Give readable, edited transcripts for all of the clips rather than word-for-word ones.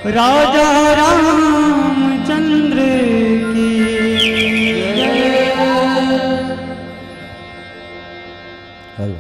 राजा रामचंद्र की जय। हल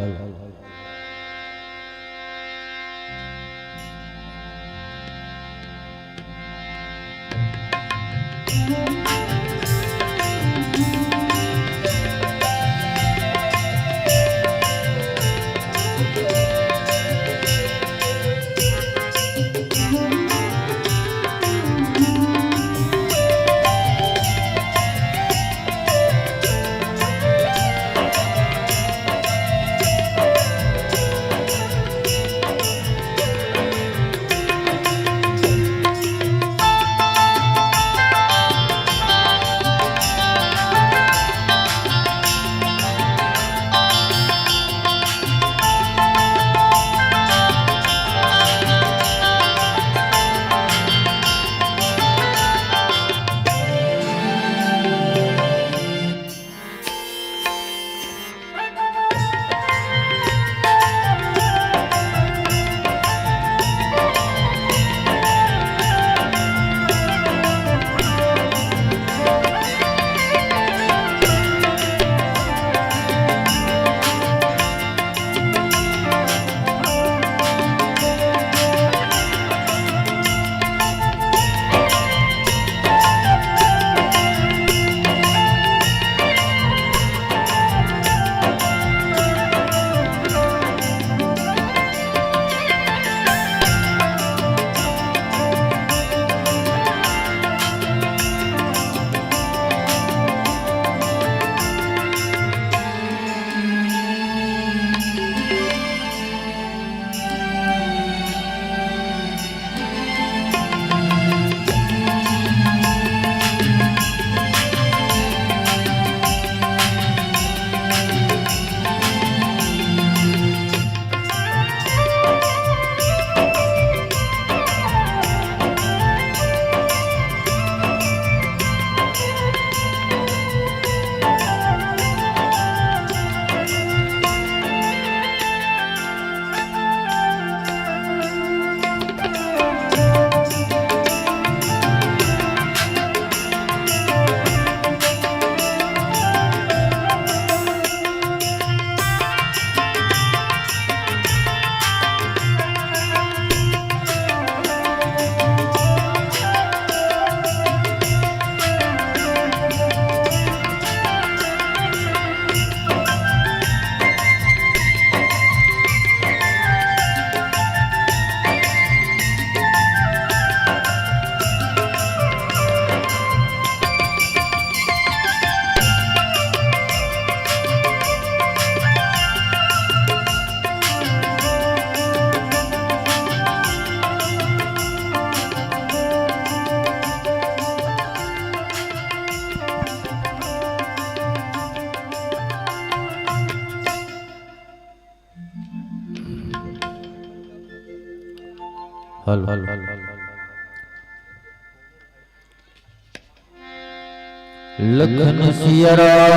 लखन सिया रामचंद्र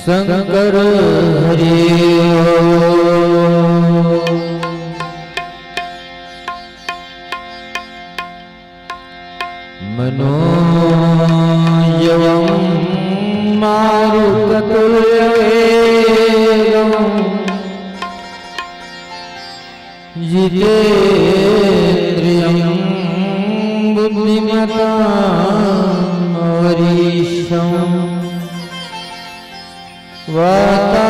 शंकर हरि मनोजवं मारुततुल्यवेगं जितेन्द्रियं बुद्धिमतां वरिष्ठं वातात्मजं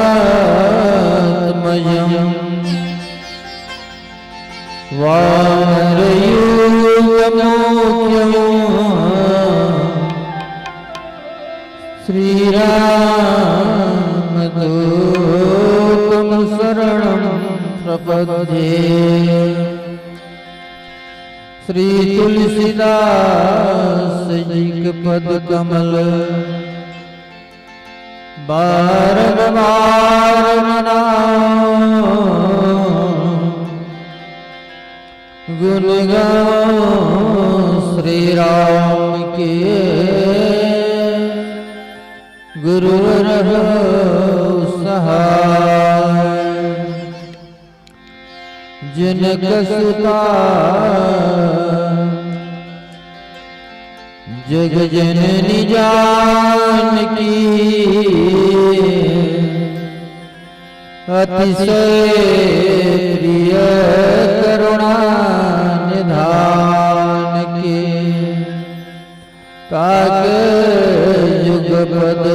वानरयूथमुख्यं श्रीरामदूतं शरणं प्रपद्ये। श्री तुलसीदास जी के पद कमल बारंबार मनाओ, गुण गाओ श्री राम के गुरुवर हो सहाय। जनक सुता जग जननी जानकी अतिशय प्रिय करुणा निधान के काक युगपद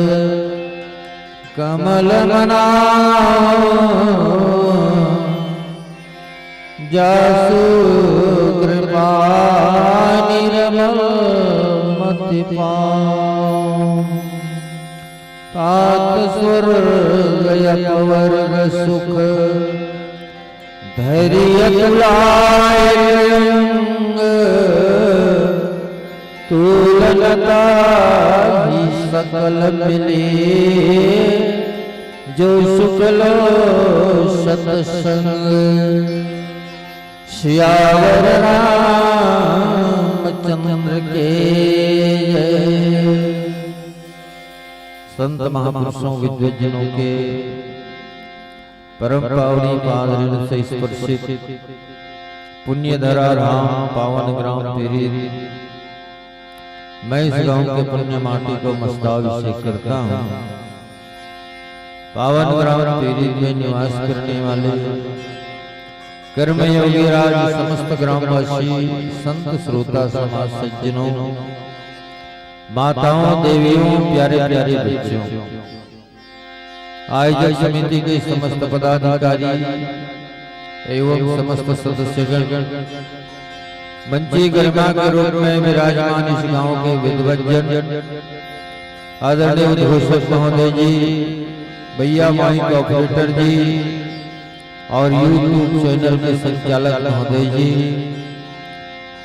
कमल मनाओ जासु कृपा निरमल मति पाओ तात स्वर्ग अपवर्ग सुख धैर्य तुलायंग तुलनता ही सकल मिले जो शुक्ल सतसंग श्यावर रामचंद्र के संत महापुरुषों विद्वजनों के परम पावनी पादरीन से स्पर्शित पुण्यधरा राम पावन ग्राम तेरी मैं इस गांव के पुण्य माटी को मस्ताभिषेक करता हूँ। पावन ग्राम तेरी में निवास करने वाले कर्मयोगी राज समस्त ग्रामवासी संत श्रोता समाज सज्जनों माताओं देवियों प्यारे प्यारे बच्चों आयोजक समिति के समस्त पदाधिकारी एवं समस्त सदस्यगण मंची गरिमा के रूप में विराजमान इस गांव के विद्वजन आदरणीय उद्घोषक महोदय जी, भैया माइक ऑपरेटर जी और यूट्यूब चैनल के संचालक महोदय जी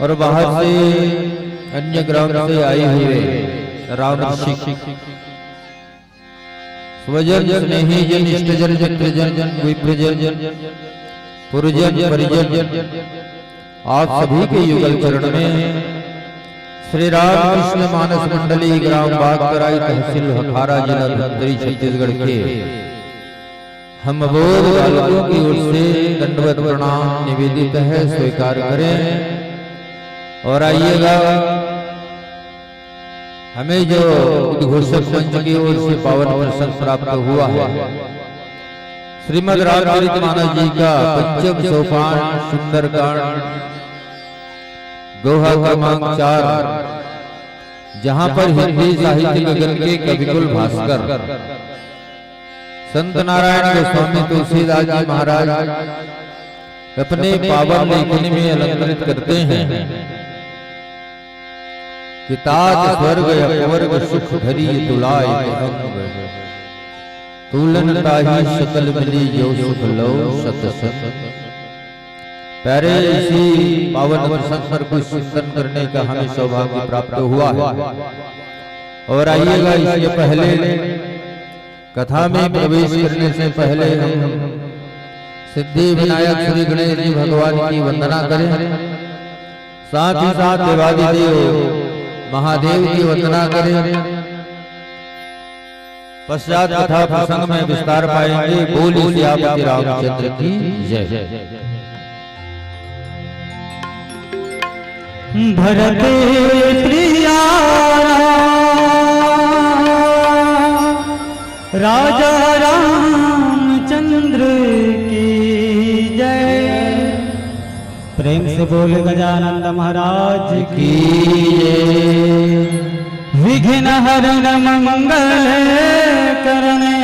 और बाहर से अन्य ग्राम से आए हुए राम स्वजन स्नेही जन इष्टजन मित्रजन विप्रजन पुरजन परिजन आप सभी के युगल चरण में श्री राम कृष्ण मानस मंडली ग्राम बागतराई तहसील हखारा जिला धमतरी छत्तीसगढ़ के हम बोध बालकों की ओर से दंडवत प्रणाम निवेदित है, स्वीकार करें। और आइएगा हमें जो उद्घोषक मंच की ओर से पावन प्रसंग प्राप्त हुआ है श्रीमद् रामचरितमानस जी का पंचम सोपान सुंदरकांड दोहा क्रमांक 4, जहां पर हिंदी साहित्य गगन के कविकुल भास्कर संत नारायण गोस्वामी तुलसीदास जी महाराज अपने पावन लेखनी में अलंकृत करते हैं कि तात स्वर्ग अपवर्ग सुख धरी तुलाय अंग तुलन ताही सकल मिली जो सुख लो सत सत। प्यारे इसी पावन प्रसंग पर कुछ चिंतन करने का हमें सौभाग्य प्राप्त हुआ है। और आइएगा इसके पहले कथा में प्रवेश करने से पहले हम सिद्धि विनायक श्री गणेश जी भगवान की वंदना करें, साथ ही साथ देवादिदेव महादेव की वंदना करें। पश्चात कथा प्रसंग में विस्तार पाएंगे। बोलिए सियापति रामचंद्र की जय। भरत प्रिया राजा रामचंद्र की जय। प्रेम से बोले गजानंद महाराज की जय। विघ्न हरण मंगल करने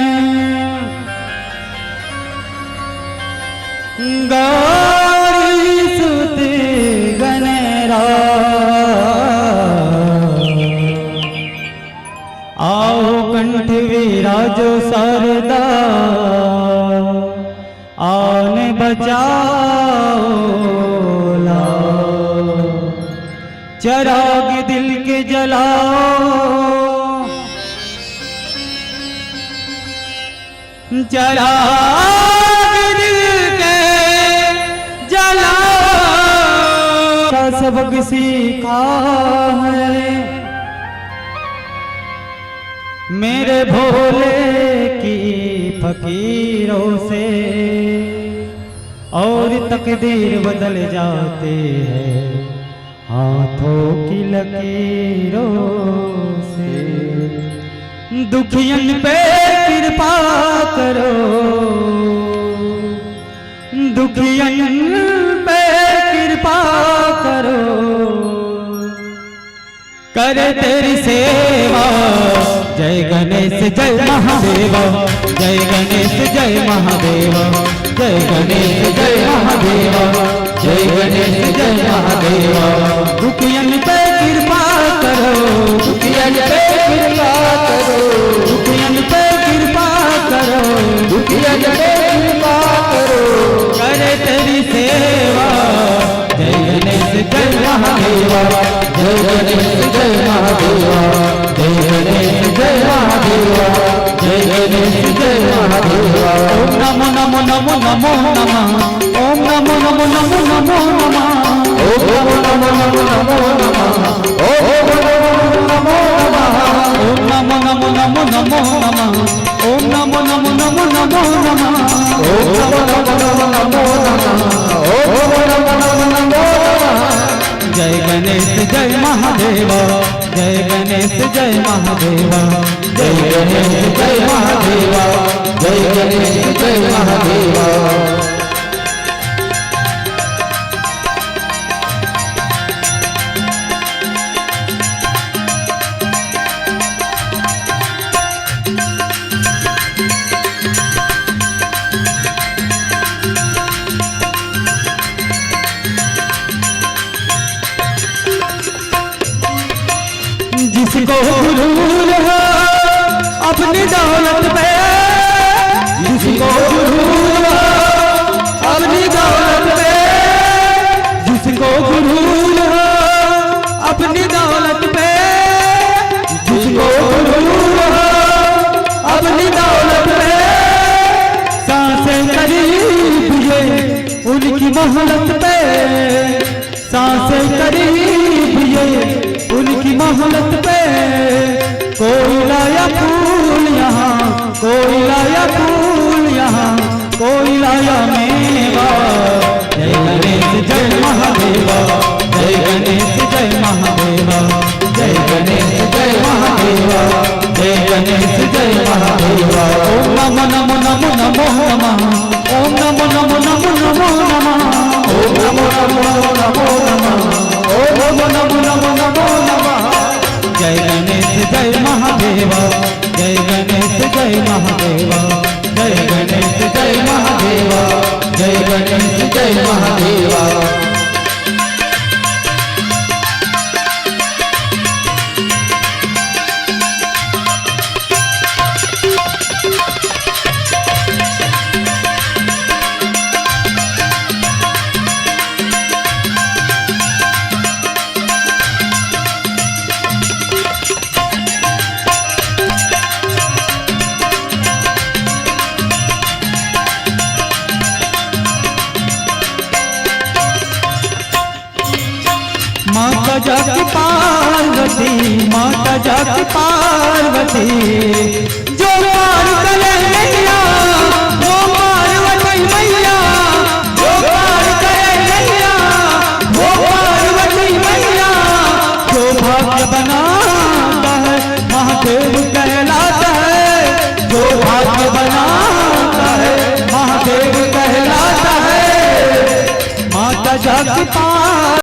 गौरी सुत गणरा आओ कंठ विराजो सरदा आन बचाओ चराग दिल के जलाओ चराग दिल के जलाओ। सबक सीखा है मेरे भोले की फकीरों से और तकदीर बदल जाते हैं हाथों की लकीरों से। दुखियन पे कृपा करो, दुखियन पे कृपा करो, करे तेरी सेवा। जय गणेश जय महादेव, जय गणेश जय महादेव, जय गणेश जय महादेव, जय गणेश जय महादेव। दुखियन पे कृपा करो, दुखियन पे कृपा करो, दुखियन पे कृपा करो, दुखियन पे कृपा करो, करे तेरी सेवा। जय गणेश जय महादेव, जय गणेश जय महादेव, जय गणेश जय महादेव, जय गणेश जय महादेव। ओम नमो नमो नमो नमो नमः, ओम नमो नमो नमो नमो नमः, ओम नमो नमो नमो नमः, ओम नमो नमो नमो नमः, ओम नमो नमो नमो नमः, ओम नमो नमो नमो नमो नमः, ओम नमो नमो नमो नमो नमः, ओम नमो नमो नमो नमः। जय गणेश जय महादेव, जय गणेश जय महादेव, जय गणेश जय महादेव, जय गणेश जय महादेव। जिसको गुरूर हो अपनी दौलत पे, जिसको गुरूर हो अपनी दौलत पे, जिसको गुरूर हो अपनी दौलत पे, जिसको गुरूर हो अपनी दौलत पे, सांसें करीब ये उनकी मोहलत पे, सांसें करीब ये उनकी मोहलत पे। कोई लाया फूल यहाँ, कोई लाया फूल यहाँ, कोई लाया मेवा। जय गणेश जय महादेव, जय गणेश जय महादेव, जय गणेश जय महादेव, जय गणेश जय महादेव। ओम नमो नमो नमो नमो नमः, ओम नमो नमो नमो नमो नमः, ओम नमो नमो नमो नमः, ओम नमो नमो नमो नमो नमः। जय गणेश जय महादेव, जय गणेश जय महादेव, जय गणेश जय महादेव, जय गणेश जय महादेव। माता जाकी पार्वती, माता जाकी पार्वती, जो पार करे नैया वो पार्वती मैया, जो पार करे नैया वो पार्वती मैया। जो भाग्य बनाता है महादेव कहलाता है, जो भाग्य बनाता है महादेव कहलाता है। माता जाकी पार्वती